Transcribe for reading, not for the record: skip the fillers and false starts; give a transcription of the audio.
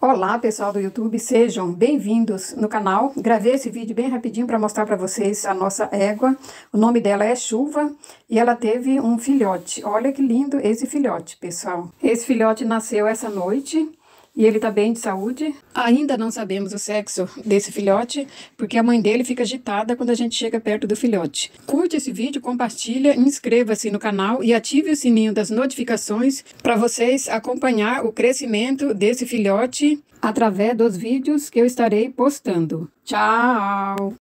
Olá pessoal do YouTube, sejam bem-vindos no canal. Gravei esse vídeo bem rapidinho para mostrar para vocês a nossa égua. O nome dela é Chuva e ela teve um filhote. Olha que lindo esse filhote, pessoal. Esse filhote nasceu essa noite e ele tá bem de saúde. Ainda não sabemos o sexo desse filhote, porque a mãe dele fica agitada quando a gente chega perto do filhote. Curte esse vídeo, compartilha, inscreva-se no canal e ative o sininho das notificações para vocês acompanhar o crescimento desse filhote através dos vídeos que eu estarei postando. Tchau!